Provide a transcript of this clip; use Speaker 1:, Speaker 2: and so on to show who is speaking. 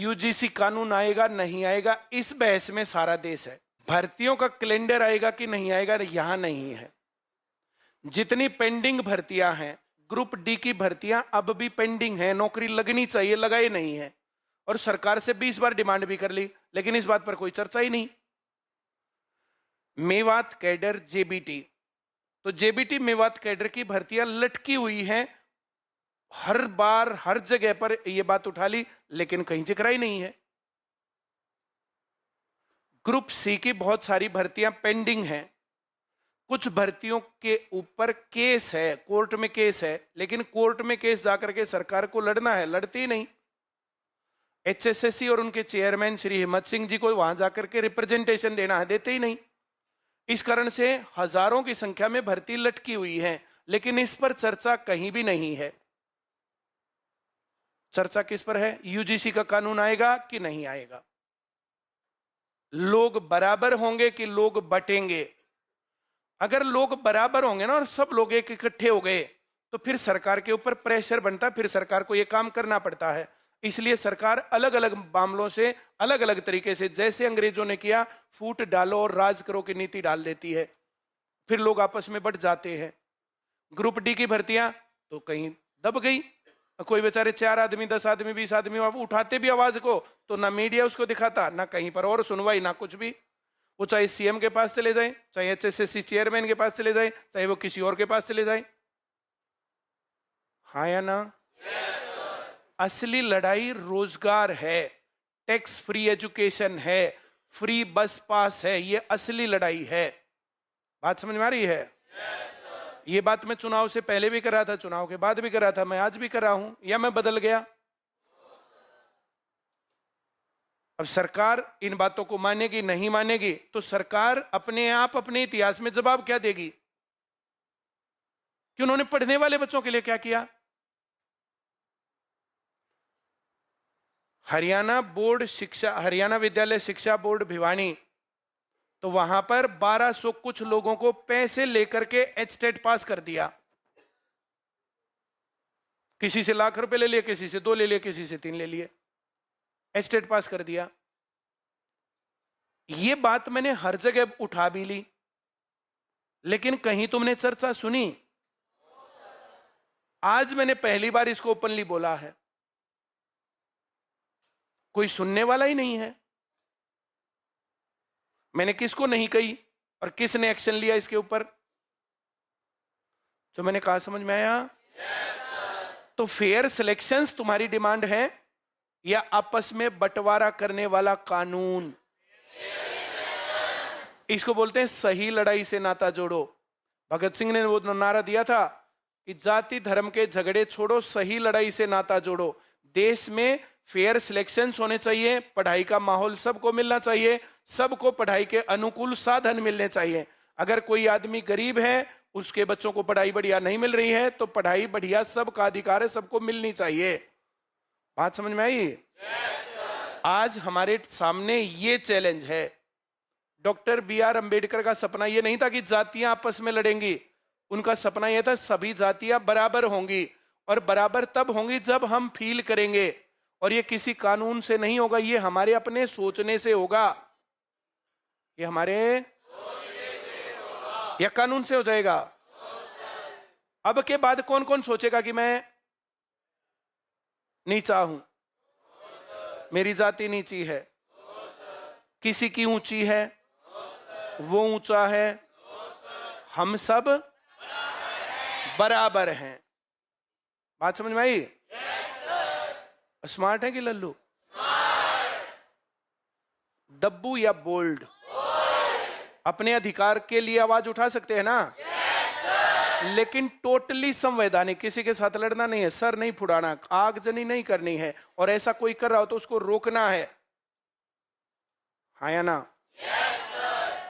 Speaker 1: UGC कानून आएगा नहीं आएगा, इस बहस में सारा देश है। भर्तियों का कैलेंडर आएगा कि नहीं आएगा, यहां नहीं है। जितनी पेंडिंग भर्तियां हैं, ग्रुप डी की भर्तियां अब भी पेंडिंग है, नौकरी लगनी चाहिए, लगाई नहीं है, और सरकार से 20 बार डिमांड भी कर ली, लेकिन इस बात पर कोई चर्चा ही नहीं। मेवात कैडर जेबीटी, तो जेबीटी मेवात कैडर की भर्तियां लटकी हुई हैं, हर बार हर जगह पर यह बात उठा ली, लेकिन कहीं जिक्र ही नहीं है। ग्रुप सी की बहुत सारी भर्तियां पेंडिंग हैं, कुछ भर्तियों के ऊपर केस है, कोर्ट में केस है, लेकिन कोर्ट में केस जाकर के सरकार को लड़ना है, लड़ती नहीं। एचएसएससी और उनके चेयरमैन श्री हिम्मत सिंह जी को वहां जाकर के रिप्रेजेंटेशन देना है, देते ही नहीं। इस कारण से हजारों की संख्या में भर्ती लटकी हुई है, लेकिन इस पर चर्चा कहीं भी नहीं है। चर्चा किस पर है? यूजीसी का कानून आएगा कि नहीं आएगा, लोग बराबर होंगे कि लोग बटेंगे। अगर लोग बराबर होंगे ना और सब लोग एक इकट्ठे हो गए, तो फिर सरकार के ऊपर प्रेशर बनता है, फिर सरकार को यह काम करना पड़ता है। इसलिए सरकार अलग अलग मामलों से अलग अलग तरीके से, जैसे अंग्रेजों ने किया, फूट डालो और राज करो की नीति डाल देती है, फिर लोग आपस में बट जाते हैं। ग्रुप डी की भर्तियां तो कहीं दब गई, कोई बेचारे 4 आदमी 10 आदमी 20 आदमी उठाते भी आवाज को, तो ना मीडिया उसको दिखाता, ना कहीं पर और सुनवाई, ना कुछ भी। वो चाहे सीएम के पास चले जाए, चाहे एचएसएससी चेयरमैन के पास चले जाए, चाहे वो किसी और के पास चले जाए। हाँ या ना? असली लड़ाई रोजगार है, टैक्स फ्री एजुकेशन है, फ्री बस पास है, ये असली लड़ाई है। बात समझ में आ रही है? ये बात मैं चुनाव से पहले भी कर रहा था, चुनाव के बाद भी कर रहा था, मैं आज भी कर रहा हूं, या मैं बदल गया? अब सरकार इन बातों को मानेगी नहीं मानेगी, तो सरकार अपने आप अपने इतिहास में जवाब क्या देगी कि उन्होंने पढ़ने वाले बच्चों के लिए क्या किया। हरियाणा बोर्ड शिक्षा, हरियाणा विद्यालय शिक्षा बोर्ड भिवानी, तो वहां पर 1200 कुछ लोगों को पैसे लेकर के एचटेट पास कर दिया। किसी से लाख रुपए ले लिए, किसी से 2 ले लिए, किसी से 3 ले लिए, एचटेट पास कर दिया। ये बात मैंने हर जगह उठा भी ली, लेकिन कहीं तुमने चर्चा सुनी? आज मैंने पहली बार इसको ओपनली बोला है, कोई सुनने वाला ही नहीं है। मैंने किसको नहीं कही और किसने एक्शन लिया इसके ऊपर? जो मैंने कहा समझ में आया? तो फेयर सिलेक्शंस तुम्हारी डिमांड है या आपस में बंटवारा करने वाला कानून? इसको बोलते हैं सही लड़ाई से नाता जोड़ो। भगत सिंह ने वो नारा दिया था कि जाति धर्म के झगड़े छोड़ो, सही लड़ाई से नाता जोड़ो। देश में फेयर सिलेक्शंस होने चाहिए, पढ़ाई का माहौल सबको मिलना चाहिए, सबको पढ़ाई के अनुकूल साधन मिलने चाहिए। अगर कोई आदमी गरीब है, उसके बच्चों को पढ़ाई बढ़िया नहीं मिल रही है, तो पढ़ाई बढ़िया सबका अधिकार है, सबको मिलनी चाहिए। बात समझ में आई? आज हमारे सामने ये चैलेंज है। Doctor B R. अंबेडकर का सपना ये नहीं था कि जातियां आपस में लड़ेंगी, उनका सपना यह था सभी जातियां बराबर होंगी, और बराबर तब होंगी जब हम फील करेंगे। और ये किसी कानून से नहीं होगा, ये हमारे अपने सोचने से होगा। ये हमारे या कानून से हो जाएगा? अब के बाद कौन कौन सोचेगा कि मैं नीचा हूं, मेरी जाति नीची है, किसी की ऊंची है, वो ऊंचा है, हम सब बराबर हैं। बात समझ में आई? स्मार्ट है कि लल्लू? दब्बू या बोल्ड? अपने अधिकार के लिए आवाज उठा सकते हैं ना? लेकिन टोटली संवैधानिक, किसी के साथ लड़ना नहीं है, सर नहीं फुड़ाना, आगजनी नहीं करनी है, और ऐसा कोई कर रहा हो तो उसको रोकना है। हाँ या ना?